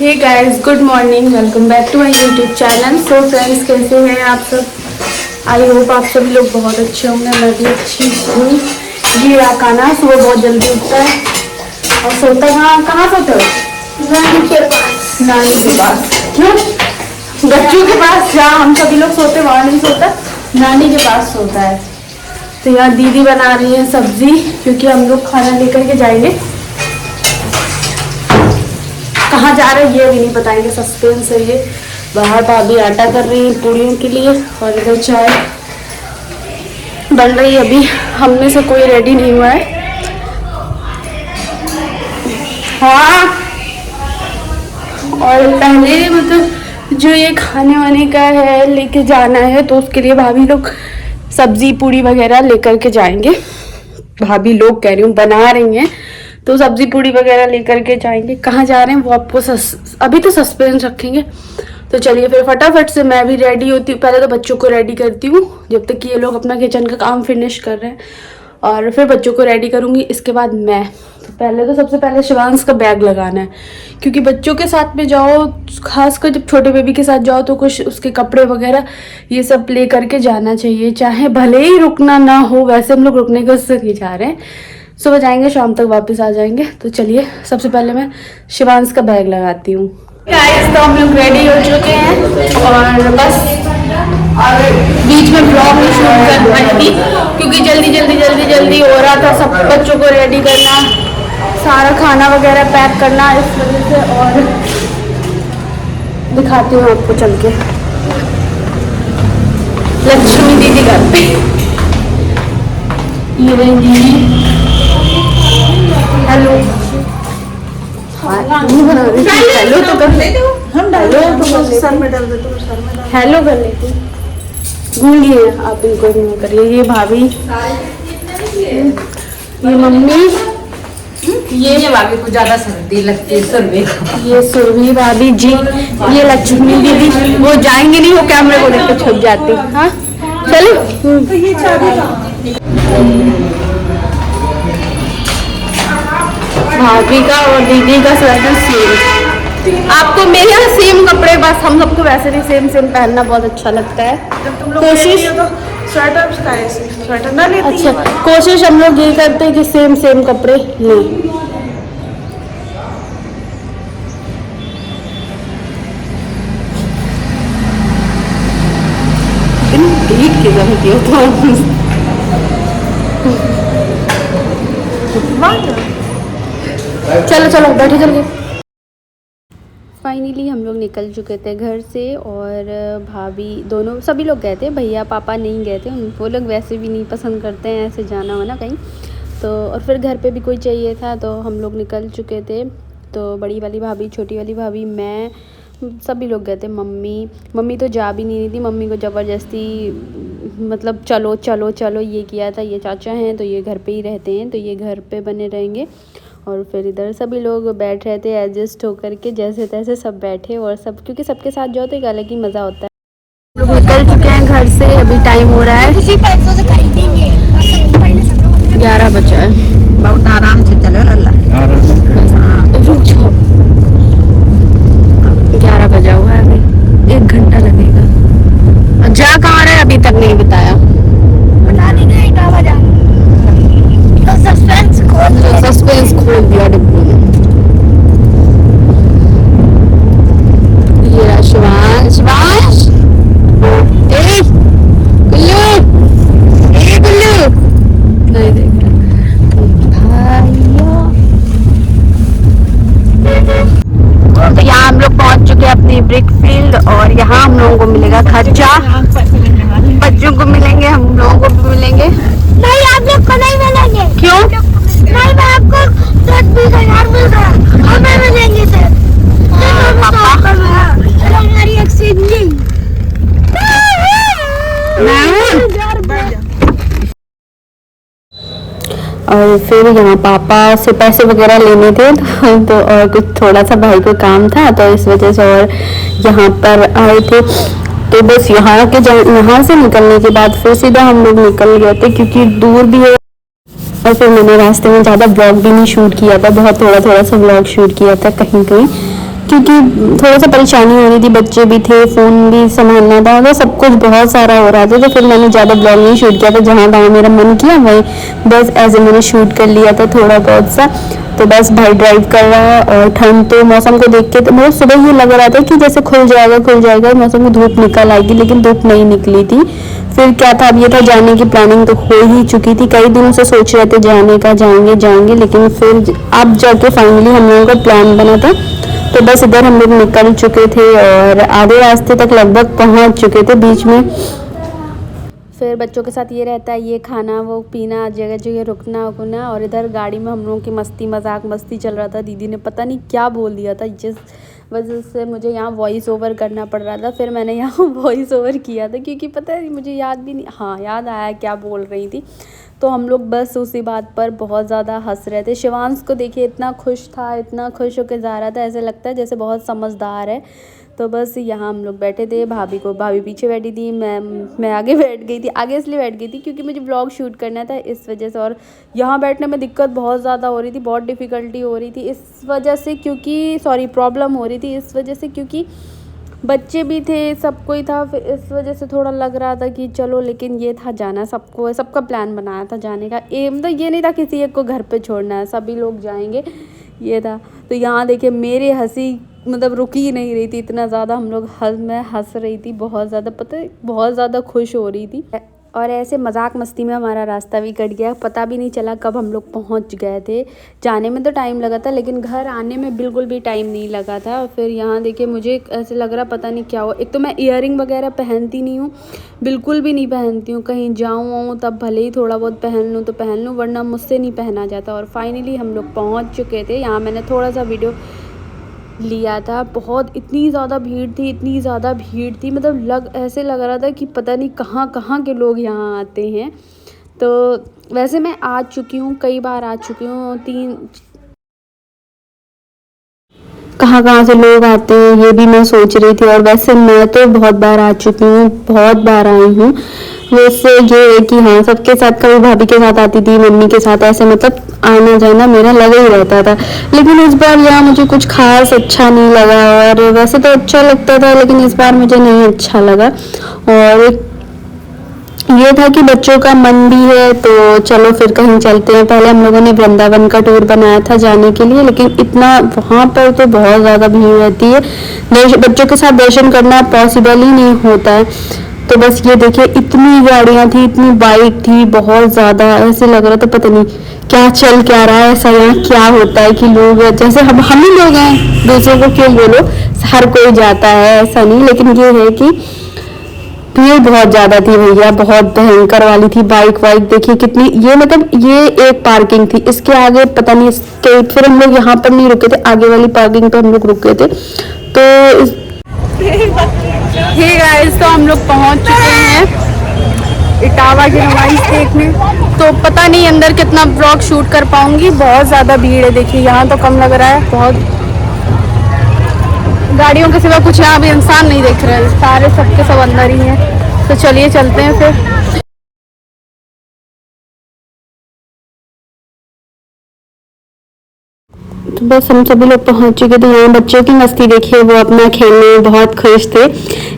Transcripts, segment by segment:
Hey guys, good morning, welcome back to my YouTube channel. So friends, कैसे हैं आप सब? आई होप आप सभी लोग बहुत अच्छे होंगे। मैं भी अच्छी हूँ। ये आकाना सुबह बहुत जल्दी उठता है और सोता कहाँ सोते हो? नानी के पास। नानी के पास? क्यों? बच्चों के पास जहाँ हम सभी लोग सोते वहाँ नहीं सोता, नानी के पास सोता है। तो यहाँ दीदी बना रही है सब्जी, क्योंकि हम लोग खाना लेकर के जाएंगे। कहाँ जा रहे हैं ये भी नहीं बताएंगे, सस्पेंस है ये। बाहर भाभी आटा कर रही है पूड़ियों के लिए और इधर चाय बन रही है। अभी हम में से कोई रेडी नहीं हुआ है। हाँ, और पहले मतलब जो ये खाने वाने का है लेके जाना है, तो उसके लिए भाभी लोग सब्जी पूड़ी वगैरह लेकर के जाएंगे। भाभी लोग कह रही हूँ, बना रही हैं, तो सब्जी पूड़ी वगैरह लेकर के जाएंगे। कहाँ जा रहे हैं वो आपको अभी तो सस्पेंस रखेंगे। तो चलिए फिर फटाफट से मैं भी रेडी होती हूँ। पहले तो बच्चों को रेडी करती हूँ, जब तक कि ये लोग अपना किचन का काम फिनिश कर रहे हैं, और फिर बच्चों को रेडी करूँगी। इसके बाद मैं तो सबसे पहले शिवांश का बैग लगाना है, क्योंकि बच्चों के साथ में जाओ, खासकर जब छोटे बेबी के साथ जाओ, तो कुछ उसके कपड़े वगैरह ये सब ले करके जाना चाहिए। चाहे भले ही रुकना ना हो, वैसे हम लोग रुकने के उससे नहीं जा रहे हैं। सुबह जाएंगे, शाम तक वापस आ जाएंगे। तो चलिए सबसे पहले मैं शिवांश का बैग लगाती हूँ। गाइस, तो हम लोग रेडी हो चुके हैं और बस, और बीच में ब्लॉग नहीं शूट कर पाई थी, क्योंकि जल्दी हो रहा था। सब बच्चों को रेडी करना, सारा खाना वगैरह पैक करना, इस वजह से। और दिखाती हूँ आपको चल के लक्ष्मी दीदी घर पे। ये रही दीदी। हेलो, हेलो तो कर लेते हो, हम हेलो तो सर में डाल देते हो, हेलो कर लेते हो। भूलिए आप, इनको इग्नोर करिए। ये भाभी, ये मम्मी, ये भाभी को ज्यादा सर्दी लगती है। सुरभि, ये सुरभि भाभी जी, ये लक्ष्मी दीदी। वो जाएंगे नहीं, वो कैमरे को लेकर छुप जाती। हाँ चलो, भाभी का और दीदी का स्वेटर सेम। आपको मेरे यहाँ सेम कपड़े, बस हम सबको वैसे भी सेम पहनना बहुत अच्छा लगता है। कोशिश स्वेटर ना लेती। अच्छा, कोशिश हम लोग ये करते हैं कि सेम कपड़े लें। चलो बैठे चलिए। फाइनली हम लोग निकल चुके थे घर से, और भाभी दोनों सभी लोग गए थे। भैया पापा नहीं गए थे, वो लोग वैसे भी नहीं पसंद करते हैं ऐसे जाना वाना कहीं। तो और फिर घर पे भी कोई चाहिए था, तो हम लोग निकल चुके थे। तो बड़ी वाली भाभी, छोटी वाली भाभी, मैं, सभी लोग गए थे। मम्मी तो जा भी नहीं रही थी। मम्मी को ज़बरदस्ती मतलब चलो ये किया था। ये चाचा हैं तो ये घर पे ही रहते हैं, तो ये घर पे बने रहेंगे। और फिर इधर सभी लोग बैठ रहे थे एडजस्ट होकर के, जैसे तैसे सब बैठे। और सब, क्योंकि सबके साथ जाओ तो एक अलग ही मज़ा होता है। लोग निकल चुके हैं घर से, अभी टाइम हो रहा है 11 बजा है। बहुत आराम से चलो लल्ला। 11 बजा हुआ है, अभी 1 घंटा लगेगा। जा कहाँ रहे अभी तक नहीं बताया। बता दीजिए क्या बजा, तो सस्पेंस खोल दिया डिब्बे में। ये शिवांश गुल्लू नहीं देख रहा। तो यहाँ हम लोग पहुँच चुके हैं अपनी ब्रिक फील्ड, और यहाँ हम लोगों को मिलेगा खर्चा। बच्चों को मिलेंगे, हम लोगों को भी मिलेंगे। नहीं, आप लोग को नहीं मिलेंगे। क्यों? नहीं, मैं आपको 10-20 हज़ार मिल रहा है, हमें मिलेंगे सर। हमारी एक्सचेंजिंग। और फिर यहाँ पापा से पैसे वगैरह लेने थे, तो और कुछ थोड़ा सा भाई को काम था, तो इस वजह से और यहाँ पर आए थे। तो बस यहाँ से निकलने के बाद फिर सीधा हम लोग निकल गए थे, क्योंकि दूर भी है। और फिर मैंने रास्ते में ज़्यादा ब्लॉग भी नहीं शूट किया था, बहुत थोड़ा सा ब्लॉग शूट किया था कहीं, क्योंकि थोड़ा सा परेशानी हो रही थी, बच्चे भी थे, फ़ोन भी संभालना था, तो सब कुछ बहुत सारा हो रहा था। तो फिर मैंने ज़्यादा ब्लॉग नहीं शूट किया था, जहाँ जहाँ मेरा मन किया वही बस ऐसे मैंने शूट कर लिया था थोड़ा बहुत सा। तो बस भाई ड्राइव कर रहा है और ठंड तो मौसम को देख के तो मुझे सुबह ही लग रहा था कि जैसे खुल जाएगा मौसम में, धूप निकल आएगी, लेकिन धूप नहीं निकली थी। फिर क्या था, अब ये था जाने की प्लानिंग तो हो ही चुकी थी, कई दिनों से सोच रहे थे जाने का, जाएंगे, लेकिन फिर अब जाके फाइनली हम लोगों का प्लान बना था। तो बस इधर हम लोग निकल चुके थे और आधे रास्ते तक लगभग पहुंच चुके थे। बीच में फिर बच्चों के साथ ये रहता है, ये खाना वो पीना, जगह जगह रुकना उकना, और इधर गाड़ी में हम लोगों की मस्ती चल रहा था। दीदी ने पता नहीं क्या बोल दिया था, जिस वजह से मुझे यहाँ वॉइस ओवर करना पड़ रहा था। फिर मैंने यहाँ वॉइस ओवर किया था, क्योंकि पता है मुझे याद भी नहीं, हाँ याद आया क्या बोल रही थी। तो हम लोग बस उसी बात पर बहुत ज़्यादा हंस रहे थे। शिवांश को देखिए इतना खुश था, इतना खुश होकर जा रहा था, ऐसे लगता है जैसे बहुत समझदार है। तो बस यहाँ हम लोग बैठे थे, भाभी पीछे बैठी थी, मैं आगे बैठ गई थी। आगे इसलिए बैठ गई थी क्योंकि मुझे व्लॉग शूट करना था इस वजह से, और यहाँ बैठने में दिक्कत बहुत ज़्यादा हो रही थी, बहुत डिफ़िकल्टी हो रही थी इस वजह से, क्योंकि प्रॉब्लम हो रही थी इस वजह से, क्योंकि बच्चे भी थे, सब कोई था। फिर इस वजह से थोड़ा लग रहा था कि चलो, लेकिन ये था जाना सबका प्लान बनाया था जाने का। मतलब ये नहीं था किसी एक को घर पे छोड़ना है, सभी लोग जाएंगे, ये था। तो यहाँ देखिए मेरी हंसी मतलब रुक ही नहीं रही थी, इतना ज़्यादा हम लोग मैं हंस रही थी बहुत ज़्यादा, पता है बहुत ज़्यादा खुश हो रही थी। और ऐसे मजाक मस्ती में हमारा रास्ता भी कट गया, पता भी नहीं चला कब हम लोग पहुंच गए थे। जाने में तो टाइम लगा था, लेकिन घर आने में बिल्कुल भी टाइम नहीं लगा था। और फिर यहाँ देखिए मुझे ऐसे लग रहा पता नहीं क्या हुआ। एक तो मैं ईयरिंग वगैरह पहनती नहीं हूँ, बिल्कुल भी नहीं पहनती हूँ, कहीं जाऊँ तब भले ही थोड़ा बहुत पहन लूँ तो पहन लूँ, वरना मुझसे नहीं पहना जाता। और फाइनली हम लोग पहुँच चुके थे। यहाँ मैंने थोड़ा सा वीडियो लिया था। बहुत इतनी ज़्यादा भीड़ थी, मतलब ऐसे लग रहा था कि पता नहीं कहाँ के लोग यहाँ आते हैं। तो वैसे मैं आ चुकी हूँ, कई बार आ चुकी हूँ, कहाँ से लोग आते हैं ये भी मैं सोच रही थी। और वैसे मैं तो बहुत बार आ चुकी हूँ, बहुत बार आई हूँ। वैसे ये है कि हाँ, सबके साथ, कभी भाभी के साथ आती थी, मम्मी के साथ, ऐसे मतलब आना जाना मेरा लगा ही रहता था। लेकिन इस बार यहाँ मुझे कुछ खास अच्छा नहीं लगा, और वैसे तो अच्छा लगता था लेकिन इस बार मुझे नहीं अच्छा लगा। और ये था कि बच्चों का मन भी है तो चलो फिर कहीं चलते हैं। पहले हम लोगों ने वृंदावन का टूर बनाया था जाने के लिए, लेकिन इतना वहाँ पर तो बहुत ज़्यादा भीड़ रहती है, बच्चों के साथ दर्शन करना पॉसिबल ही नहीं होता है। तो बस ये देखिए इतनी गाड़ियाँ थी, इतनी बाइक थी, बहुत ज़्यादा ऐसे लग रहा था पता नहीं क्या चल क्या रहा है। ऐसा यहाँ क्या होता है कि लोग जैसे हम ही लोग हैं, दूसरों को क्यों बोलो, हर कोई जाता है ऐसा नहीं। लेकिन ये है कि भीड़ बहुत ज्यादा थी भैया, बहुत भयंकर वाली थी। बाइक देखिए कितनी, ये मतलब ये एक पार्किंग थी, इसके आगे पता नहीं इसके, फिर हम लोग यहाँ पर नहीं रुके थे, आगे वाली पार्किंग पे हम लोग रुके थे। तो हे गाइस, तो हम लोग पहुंच चुके हैं इटावा की नुमाइश देखने। तो पता नहीं अंदर कितना ब्लॉग शूट कर पाऊंगी, बहुत ज्यादा भीड़ है। देखिए यहाँ तो कम लग रहा है, बहुत गाड़ियों के सिवा कुछ यहाँ भी इंसान नहीं देख रहे हैं, सारे सबके सब अंदर ही हैं। तो चलिए चलते हैं फिर। तो बस हम सभी लोग पहुंच चुके थे। यहाँ बच्चों की मस्ती देखिए, वो अपना खेलने में बहुत खुश थे।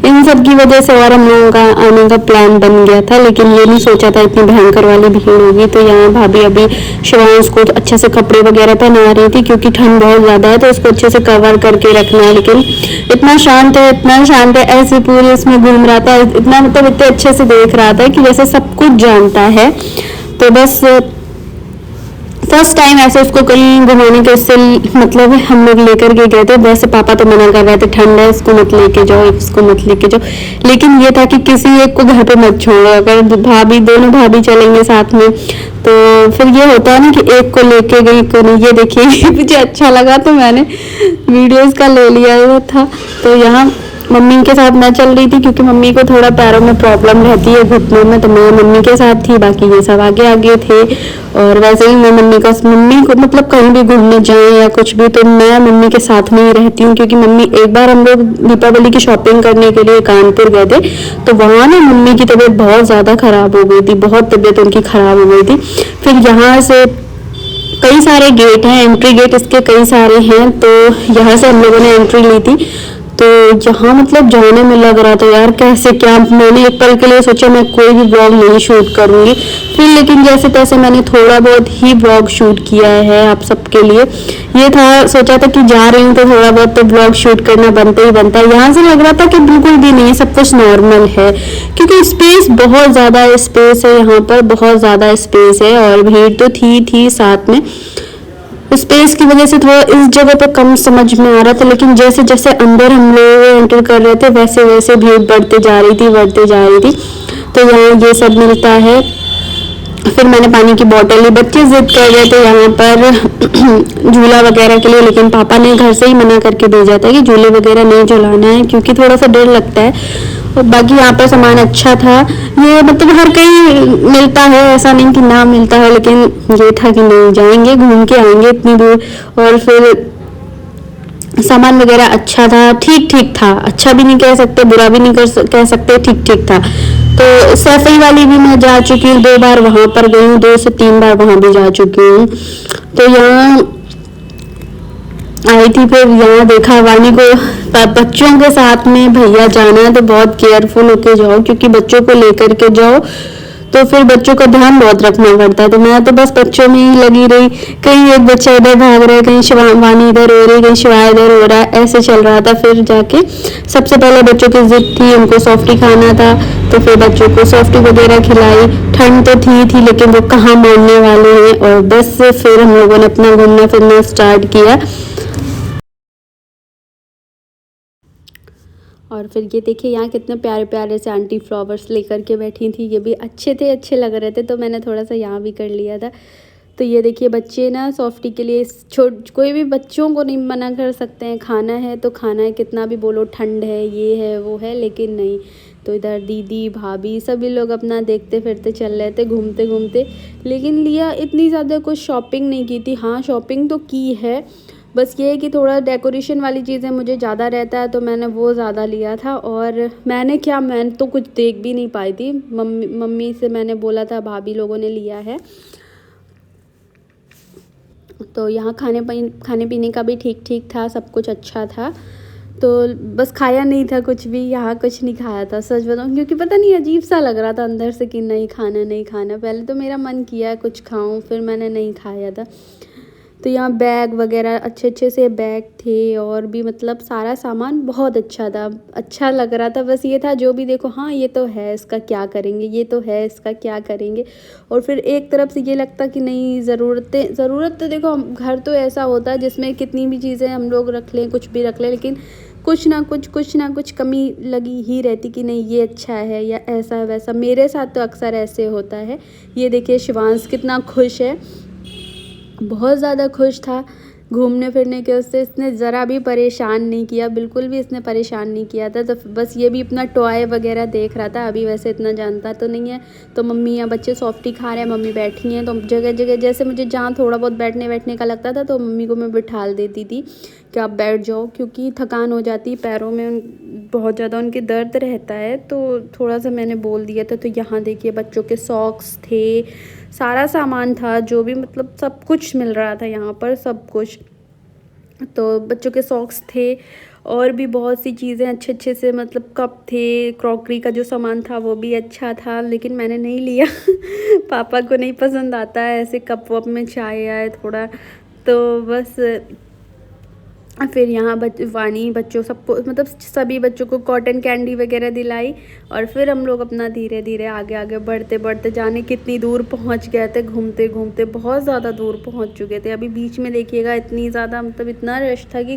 इन सब की वजह से और हम लोगों का आने का प्लान बन गया था, लेकिन ये नहीं सोचा था इतनी भयंकर वाली भीड़ होगी। तो यहाँ भाभी अभी शिवांश को अच्छे से कपड़े वगैरह पहना रही थी, क्योंकि ठंड बहुत ज़्यादा है तो उसको अच्छे से कवर करके रखना है। लेकिन इतना शांत है, ऐसे पूरे इसमें घूम रहा था, इतना मतलब इतने अच्छे से देख रहा था कि जैसे सब कुछ जानता है। तो बस फर्स्ट टाइम ऐसे उसको कहीं घुमाने के उससे मतलब हम लोग लेकर के गए थे। वैसे पापा तो मना कर रहे थे, ठंड है, इसको मत लेके जाओ। लेकिन ये था कि किसी एक को घर पे मत छोड़ो, अगर दोनों भाभी चलेंगे साथ में तो फिर ये होता है ना कि एक को लेके गई को नहीं। ये देखिए मुझे अच्छा लगा तो मैंने वीडियोस का ले लिया था। तो यहाँ मम्मी के साथ मैं चल रही थी, क्योंकि मम्मी को थोड़ा पैरों में प्रॉब्लम रहती है, घुटनों में, तो मैं मम्मी के साथ थी, बाकी ये सब आगे थे। और वैसे ही मैं मम्मी को मतलब कहीं भी घूमने जाए या कुछ भी, तो मैं मम्मी के साथ में ही रहती हूँ। क्योंकि मम्मी, एक बार हम लोग दीपावली की शॉपिंग करने के लिए कानपुर गए थे, तो वहाँ ना मम्मी की तबीयत बहुत ज़्यादा ख़राब हो गई थी, बहुत तबीयत उनकी ख़राब हो गई थी। फिर यहाँ से कई सारे गेट हैं, एंट्री गेट इसके कई सारे हैं, तो यहाँ से हम लोगों ने एंट्री ली थी। तो यहाँ मतलब जाने में लग रहा था यार कैसे क्या, मैंने एक पल के लिए सोचा मैं कोई भी ब्लॉग नहीं शूट करूँगी, फिर लेकिन जैसे तैसे मैंने थोड़ा बहुत ही ब्लॉग शूट किया है आप सबके लिए। ये था, सोचा था कि जा रही हूँ तो थोड़ा बहुत तो ब्लॉग शूट करना बनता ही बनता है। यहाँ से लग रहा था कि बिल्कुल भी नहीं, सब कुछ नॉर्मल है, क्योंकि स्पेस बहुत ज़्यादा स्पेस है, यहाँ पर बहुत ज़्यादा स्पेस है और भीड़ तो थी साथ में। स्पेस की वजह से थोड़ा इस जगह पे कम समझ में आ रहा था, लेकिन जैसे जैसे अंदर हम लोग एंटर कर रहे थे वैसे वैसे भीड़ बढ़ते जा रही थी। तो यहाँ ये सब मिलता है। फिर मैंने पानी की बोतल ली, बच्चे जिद कर रहे थे यहाँ पर झूला वगैरह के लिए, लेकिन पापा ने घर से ही मना करके भेजा था कि झूले वगैरह नहीं झुलाना है, क्योंकि थोड़ा सा डर लगता है। और बाकी यहाँ पर सामान अच्छा था, ये मतलब हर कहीं मिलता है, ऐसा नहीं कि ना मिलता है, लेकिन ये था कि नहीं, जाएंगे घूम के आएंगे इतनी दूर। और फिर सामान वगैरह अच्छा था, ठीक था, अच्छा भी नहीं कह सकते, बुरा भी नहीं कह सकते, ठीक था। तो सैफई वाली भी मैं जा चुकी हूँ 2 बार, वहाँ पर गई हूँ 2 से 3 बार वहाँ भी जा चुकी हूँ। तो यहाँ आई थी, फिर यहाँ देखा वानी को, बच्चों के साथ में भैया जाना है तो बहुत केयरफुल होके जाओ, क्योंकि बच्चों को लेकर के जाओ तो फिर बच्चों का ध्यान बहुत रखना पड़ता है। तो मैं तो बस बच्चों में ही लगी रही, कहीं एक बच्चा इधर भाग रहा है, कहीं वानी इधर हो रही, कहीं शिवा इधर हो रहा है, ऐसे चल रहा था। फिर जाके सबसे पहले बच्चों की जिद थी, उनको सॉफ्टी खाना था, तो फिर बच्चों को सॉफ्टी वगैरह खिलाई। ठंड तो थी लेकिन वो कहाँ मानने वाले हैं, और बस फिर हम लोगों ने अपना घूमना फिरना स्टार्ट किया। और फिर ये देखिए यहाँ कितने प्यारे प्यारे से आंटी फ्लावर्स लेकर के बैठी थी, ये भी अच्छे लग रहे थे, तो मैंने थोड़ा सा यहाँ भी कर लिया था। तो ये देखिए बच्चे ना सॉफ्टी के लिए कोई भी बच्चों को नहीं मना कर सकते हैं, खाना है तो खाना है, कितना भी बोलो ठंड है ये है वो है, लेकिन नहीं। तो इधर दीदी भाभी सभी लोग अपना देखते फिरते चल रहे थे, घूमते घूमते, लेकिन लिया इतनी ज़्यादा कुछ शॉपिंग नहीं की थी। हाँ शॉपिंग तो की है, बस ये है कि थोड़ा डेकोरेशन वाली चीज़ें मुझे ज़्यादा रहता है, तो मैंने वो ज़्यादा लिया था। और मैंने तो कुछ देख भी नहीं पाई थी, मम्मी से मैंने बोला था, भाभी लोगों ने लिया है। तो यहाँ खाने पीने का भी ठीक था, सब कुछ अच्छा था। तो बस खाया नहीं था कुछ भी, यहाँ कुछ नहीं खाया था सच बताऊँ, क्योंकि पता नहीं अजीब सा लग रहा था अंदर से कि नहीं खाना। पहले तो मेरा मन किया कुछ खाऊं, फिर मैंने नहीं खाया था। तो यहाँ बैग वगैरह अच्छे से बैग थे, और भी मतलब सारा सामान बहुत अच्छा था, अच्छा लग रहा था। बस ये था जो भी देखो, हाँ ये तो है इसका क्या करेंगे, ये तो है इसका क्या करेंगे। और फिर एक तरफ से ये लगता कि नहीं ज़रूरत तो देखो, घर तो ऐसा होता है जिसमें कितनी भी चीज़ें हम लोग रख लें, कुछ भी रख लें, लेकिन कुछ ना कुछ कमी लगी ही रहती कि नहीं ये अच्छा है या ऐसा वैसा। मेरे साथ तो अक्सर ऐसे होता है। ये देखिए शिवांश कितना खुश है, बहुत ज़्यादा खुश था घूमने फिरने के, उससे इसने ज़रा भी परेशान नहीं किया, बिल्कुल भी इसने परेशान नहीं किया था। तो बस ये भी अपना टॉय वगैरह देख रहा था, अभी वैसे इतना जानता तो नहीं है। तो मम्मी या बच्चे सॉफ्टी खा रहे हैं, मम्मी बैठी हैं, तो जगह जैसे मुझे जहाँ थोड़ा बहुत बैठने का लगता था तो मम्मी को मैं बिठा देती थी कि आप बैठ जाओ, क्योंकि थकान हो जाती पैरों में, बहुत ज़्यादा उनके दर्द रहता है। तो थोड़ा सा मैंने बोल दिया था। तो यहाँ देखिए बच्चों के सॉक्स थे, सारा सामान था, जो भी मतलब सब कुछ मिल रहा था यहाँ पर, सब कुछ। तो बच्चों के सॉक्स थे, और भी बहुत सी चीज़ें अच्छे से, मतलब कप थे, क्रॉकरी का जो सामान था वो भी अच्छा था, लेकिन मैंने नहीं लिया पापा को नहीं पसंद आता है ऐसे कप वप में चाय आए थोड़ा। तो बस फिर यहाँ वानी बच्चों सबको, मतलब सभी बच्चों को कॉटन कैंडी वगैरह दिलाई, और फिर हम लोग अपना धीरे धीरे आगे बढ़ते जाने कितनी दूर पहुँच गए थे, घूमते घूमते बहुत ज़्यादा दूर पहुँच चुके थे। अभी बीच में देखिएगा इतनी ज़्यादा, मतलब इतना रश था कि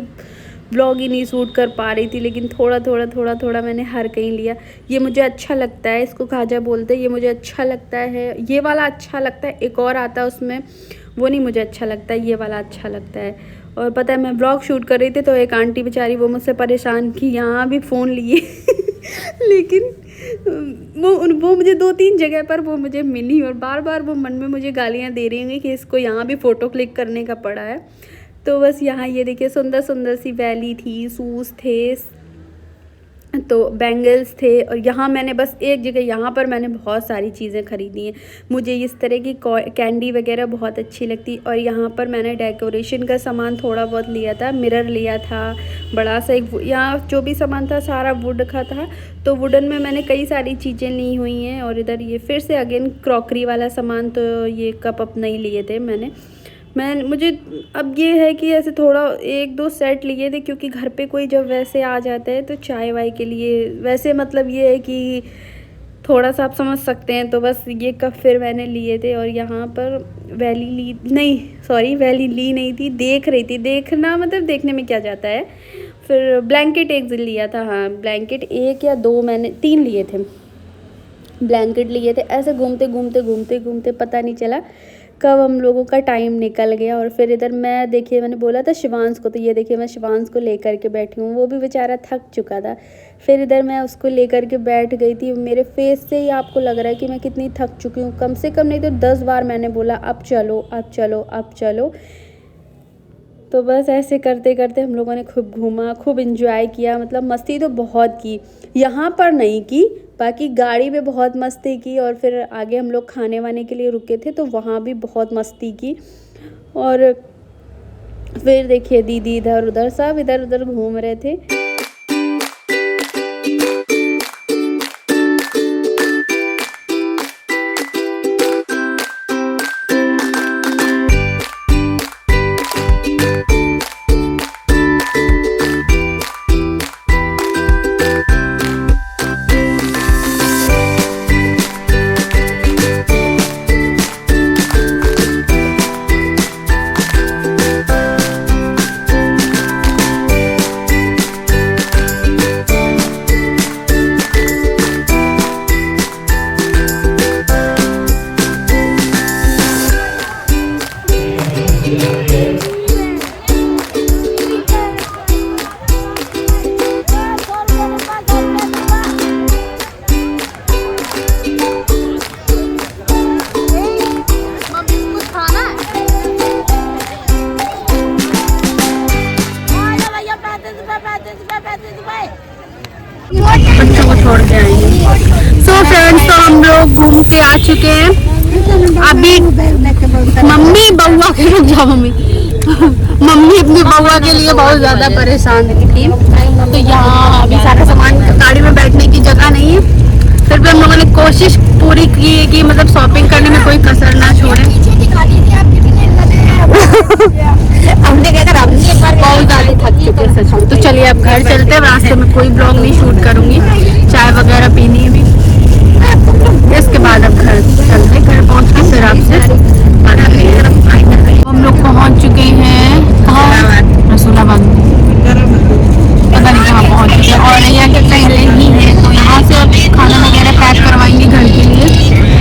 ब्लॉग ही नहीं शूट कर पा रही थी, लेकिन थोड़ा मैंने हर कहीं लिया। ये मुझे अच्छा लगता है, इसको खाजा बोलते हैं, ये मुझे अच्छा लगता है, ये वाला अच्छा लगता है। एक और आता है उसमें, वो नहीं मुझे अच्छा लगता है, ये वाला अच्छा लगता है। और पता है मैं ब्लॉग शूट कर रही थी तो एक आंटी बेचारी वो मुझसे परेशान की, यहाँ भी फ़ोन लिए लेकिन वो मुझे 2-3 जगह पर वो मुझे मिली, और बार वो मन में मुझे गालियाँ दे रही होंगी कि इसको यहाँ भी फ़ोटो क्लिक करने का पड़ा है। तो बस यहाँ ये देखिए सुंदर सी वैली थी, शूज़ थे, तो बैंगल्स थे। और यहाँ मैंने बस एक जगह यहाँ पर मैंने बहुत सारी चीज़ें ख़रीदी हैं। मुझे इस तरह की कैंडी वगैरह बहुत अच्छी लगती। और यहाँ पर मैंने डेकोरेशन का सामान थोड़ा बहुत लिया था, मिरर लिया था बड़ा सा एक। यहाँ जो भी सामान था सारा वुड का था, तो वुडन में मैंने कई सारी चीज़ें ली हुई हैं। और इधर ये फिर से अगेन क्रॉकरी वाला सामान, तो ये कप अप नहीं लिए थे मुझे अब ये है कि ऐसे थोड़ा 1-2 सेट लिए थे, क्योंकि घर पे कोई जब वैसे आ जाता है तो चाय वाय के लिए वैसे मतलब ये है कि थोड़ा सा आप समझ सकते हैं। तो बस ये कप फिर मैंने लिए थे। और यहाँ पर वैली ली नहीं थी, देख रही थी। देखना मतलब देखने में क्या जाता है। फिर ब्लैंकेट एक लिया था, हाँ ब्लैंकेट 1 या 2 मैंने 3 लिए थे ब्लैंकेट लिए थे। ऐसे घूमते पता नहीं चला कब हम लोगों का टाइम निकल गया। और फिर इधर मैंने बोला था शिवांश को, तो ये देखिए मैं शिवांश को लेकर के बैठी हूँ। वो भी बेचारा थक चुका था। फिर इधर मैं उसको लेकर के बैठ गई थी। मेरे फेस से ही आपको लग रहा है कि मैं कितनी थक चुकी हूँ। कम से कम नहीं तो 10 बार मैंने बोला अब चलो। तो बस ऐसे करते करते हम लोगों ने खूब घूमा, खूब एंजॉय किया। मतलब मस्ती तो बहुत की, यहाँ पर नहीं की, बाकी गाड़ी में बहुत मस्ती की। और फिर आगे हम लोग खाने वाने के लिए रुके थे, तो वहाँ भी बहुत मस्ती की। और फिर देखिए दीदी इधर उधर सब इधर उधर घूम रहे थे। बच्चों को छोड़ के आएंगे। सो फ्रेंड्स, तो हम लोग घूम के आ चुके हैं। अभी मम्मी बउआ के रुक जाओ मम्मी अपनी बउआ के लिए बहुत ज़्यादा परेशान थी। तो यहाँ अभी सारा सामान, गाड़ी में बैठने की जगह नहीं है। फिर भी हम लोगों ने कोशिश पूरी की है कि मतलब शॉपिंग करने में कोई कसर ना छोड़े। हमने बहुत ज़्यादा थक चुके हैं सच में। तो चलिए अब घर चलते हैं। रास्ते में कोई ब्लॉग नहीं शूट करूँगी, चाय वगैरह पीनी है भी। इसके बाद अब घर चलते, घर पहुँच के फिर आपसे हम लोग पहुँच चुके हैं रसूलाबाद, पता नहीं कहाँ पहुँच चुके हैं। और यहाँ के पहले ही है, तो यहाँ से अब खाना वगैरह पैक करवाएंगे घर के लिए।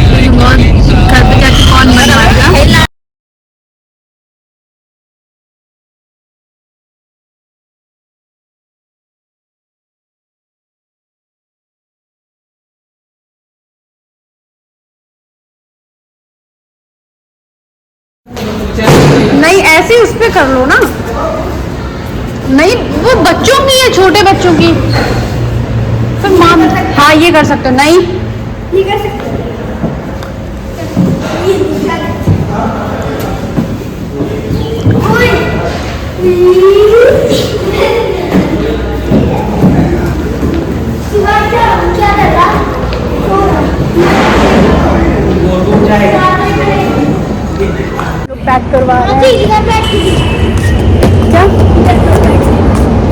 तो बहुत घर पे जाके कौन बनवाएगा। नहीं ऐसे उस पे कर लो ना, नहीं वो बच्चों की है, छोटे बच्चों की। फिर माम हाँ ये कर सकते हो, नहीं ये कर सकते हो। पैक करवा रहे हैं क्या,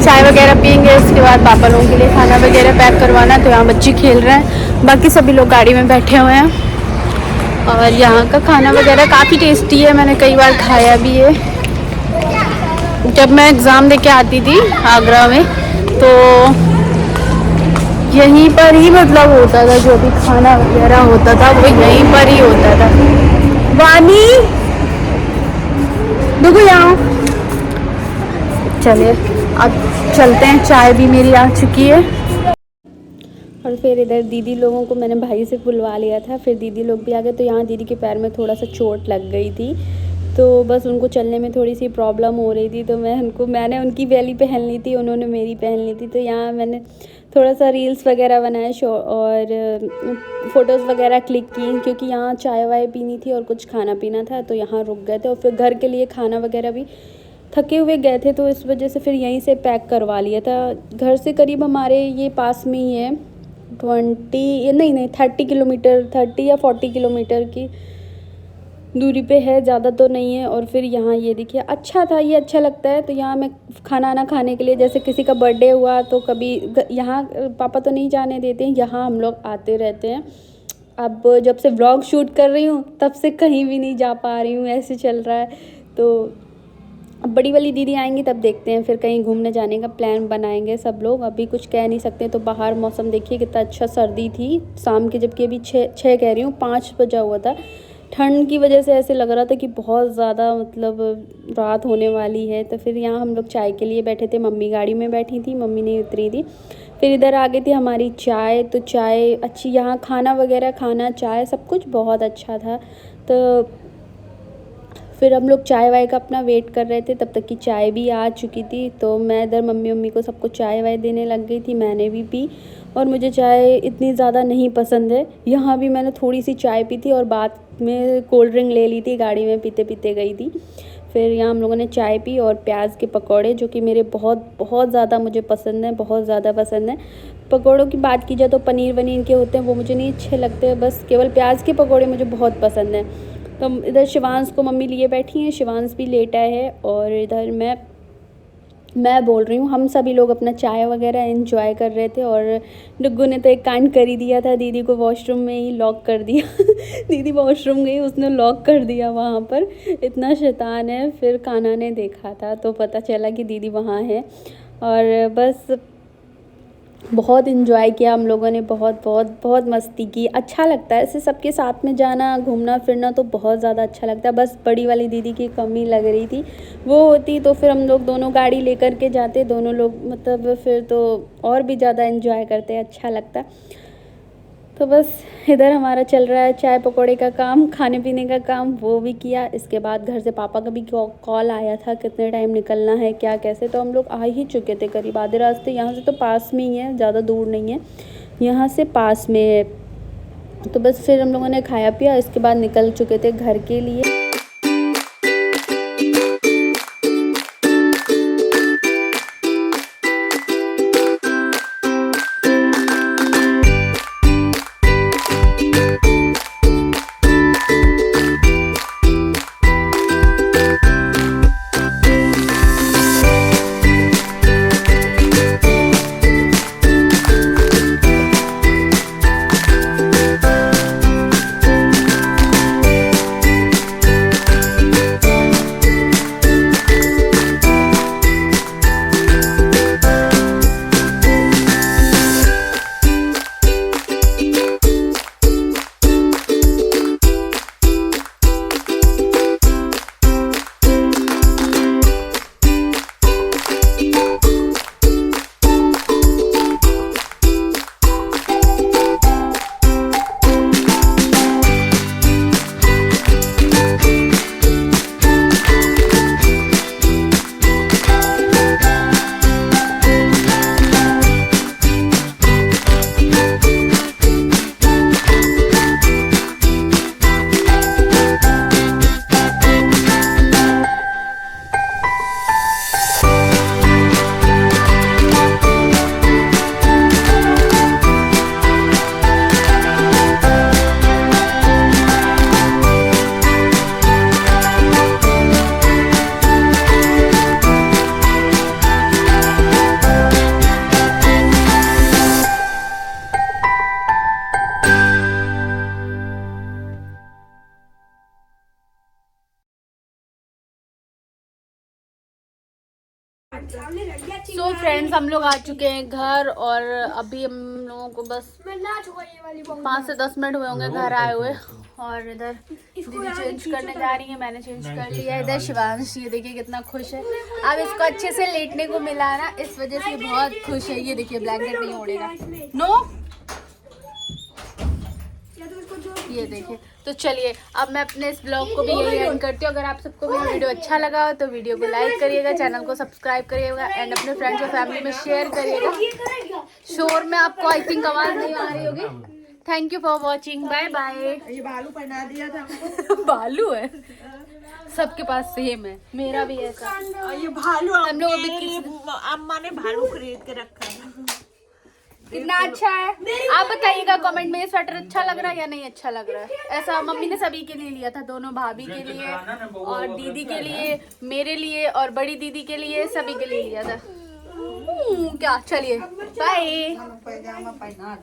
चाय वगैरह पियेंगे। उसके बाद पापा लोगों के लिए खाना वगैरह पैक करवाना। तो यहाँ बच्चे खेल रहे हैं, बाकी सभी लोग गाड़ी में बैठे हुए हैं। और यहाँ का खाना वगैरह काफ़ी टेस्टी है, मैंने कई बार खाया भी है। जब मैं एग्ज़ाम देके आती थी आगरा में, तो यहीं पर ही मतलब होता था, जो भी खाना वगैरह होता था वो यहीं पर ही होता था। वानी देखो यहाँ, चलिए अब चलते हैं। चाय भी मेरी आ चुकी है। और फिर इधर दीदी लोगों को मैंने भाई से बुलवा लिया था, फिर दीदी लोग भी आ गए। तो यहाँ दीदी के पैर में थोड़ा सा चोट लग गई थी, तो बस उनको चलने में थोड़ी सी प्रॉब्लम हो रही थी, तो मैंने उनकी वैली पहन ली थी, उन्होंने मेरी पहन ली थी। तो यहाँ मैंने थोड़ा सा रील्स वगैरह बनाए और फ़ोटोज़ वगैरह क्लिक की, क्योंकि यहाँ चाय वाय पीनी थी और कुछ खाना पीना था, तो यहाँ रुक गए थे। और फिर घर के लिए खाना वगैरह भी थके हुए गए थे, तो इस वजह से फिर यहीं से पैक करवा लिया था। घर से करीब हमारे ये पास में ही है 30 किलोमीटर, 30 या 40 किलोमीटर की दूरी पे है, ज़्यादा तो नहीं है। और फिर यहाँ ये देखिए अच्छा था, ये अच्छा लगता है। तो यहाँ मैं खाना ना खाने के लिए, जैसे किसी का बर्थडे हुआ तो कभी यहाँ पापा तो नहीं जाने देते हैं, यहाँ हम लोग आते रहते हैं। अब जब से व्लॉग शूट कर रही हूँ तब से कहीं भी नहीं जा पा रही हूँ, ऐसे चल रहा है। तो अब बड़ी वाली दीदी आएंगी तब देखते हैं, फिर कहीं घूमने जाने का प्लान बनाएंगे सब लोग। अभी कुछ कह नहीं सकते। तो बाहर मौसम देखिए कितना अच्छा, सर्दी थी शाम की, जबकि अभी 6 कह रही हूँ, 5 बजा हुआ था। ठंड की वजह से ऐसे लग रहा था कि बहुत ज़्यादा मतलब रात होने वाली है। तो फिर यहाँ हम लोग चाय के लिए बैठे थे, मम्मी गाड़ी में बैठी थी, मम्मी नहीं उतरी थी। फिर इधर आ गई थी हमारी चाय, तो चाय अच्छी, यहाँ खाना वगैरह, खाना चाय सब कुछ बहुत अच्छा था। तो फिर हम लोग चाय वाय का अपना वेट कर रहे थे, तब तक की चाय भी आ चुकी थी। तो मैं इधर मम्मी को सबको चाय वाय देने लग गई थी, मैंने भी पी। और मुझे चाय इतनी ज़्यादा नहीं पसंद है। यहाँ भी मैंने थोड़ी सी चाय पी थी और बाद में कोल्ड ड्रिंक ले ली थी, गाड़ी में पीते पीते गई थी। फिर यहाँ हम लोगों ने चाय पी और प्याज के पकौड़े, जो कि मेरे बहुत ज़्यादा मुझे पसंद है, बहुत ज़्यादा पसंद है। पकौड़ों की बात की जाए तो पनीर वनीर के होते हैं वो मुझे नहीं अच्छे लगते, बस केवल प्याज के पकौड़े मुझे बहुत पसंद हैं। तो इधर शिवांश को मम्मी लिए बैठी हैं, शिवांश भी लेटा है। और इधर मैं बोल रही हूँ, हम सभी लोग अपना चाय वगैरह एंजॉय कर रहे थे। और डुग्गू ने तो एक कांड कर ही दिया था, दीदी को वॉशरूम में ही लॉक कर दिया दीदी वॉशरूम गई, उसने लॉक कर दिया वहाँ पर, इतना शैतान है। फिर कान्हा ने देखा था तो पता चला कि दीदी वहाँ है। और बस बहुत इन्जॉय किया हम लोगों ने, बहुत मस्ती की। अच्छा लगता है ऐसे सबके साथ में जाना, घूमना फिरना, तो बहुत ज़्यादा अच्छा लगता है। बस बड़ी वाली दीदी की कमी लग रही थी, वो होती तो फिर हम लोग दोनों गाड़ी लेकर के जाते, दोनों लोग, मतलब फिर तो और भी ज़्यादा इन्जॉय करते, अच्छा लगता। तो बस इधर हमारा चल रहा है चाय पकौड़े का काम, खाने पीने का काम, वो भी किया। इसके बाद घर से पापा का भी कॉल आया था, कितने टाइम निकलना है क्या कैसे। तो हम लोग आ ही चुके थे करीब आधे रास्ते, यहाँ से तो पास में ही है, ज़्यादा दूर नहीं है, यहाँ से पास में है। तो बस फिर हम लोगों ने खाया पिया, इसके बाद निकल चुके थे घर के लिए। सो फ्रेंड्स, हम लोग आ चुके हैं घर और अभी हम लोगों को बस 5 से 10 मिनट हुए होंगे घर आए हुए। और इधर दीदी चेंज करने जा रही है, मैंने चेंज कर लिया। इधर शिवांश, ये देखिए कितना खुश है, अब इसको अच्छे से लेटने को मिला है ना, इस वजह से बहुत खुश है। ये देखिए ब्लैंकेट नहीं ओढ़ेगा, नो ये देखिए। तो चलिए अब मैं अपने इस ब्लॉग को भी यही एंड करती हूँ। अगर आप सबको मेरा वीडियो अच्छा लगा हो तो वीडियो को लाइक करिएगा, चैनल को सब्सक्राइब करिएगा एंड अपने फ्रेंड्स और फैमिली में शेयर करिएगा। शोर में आपको आई थिंक आवाज़ नहीं आ रही होगी। Thank you for watching, bye bye. ये बालू पहना दिया था बालू है, सबके पास सेम है, मेरा भी ऐसा। और ये भालू हम लोग अभी अम्मा ने भालू खरीद के रखा है। कितना अच्छा है आप बताइएगा कमेंट में, ये स्वेटर अच्छा लग रहा है या नहीं अच्छा लग रहा है। ऐसा मम्मी ने सभी के लिए लिया था, दोनों भाभी के लिए और दीदी के लिए, मेरे लिए और बड़ी दीदी के लिए, सभी के लिए लिया था। क्या, चलिए बाय। पैजामा पहना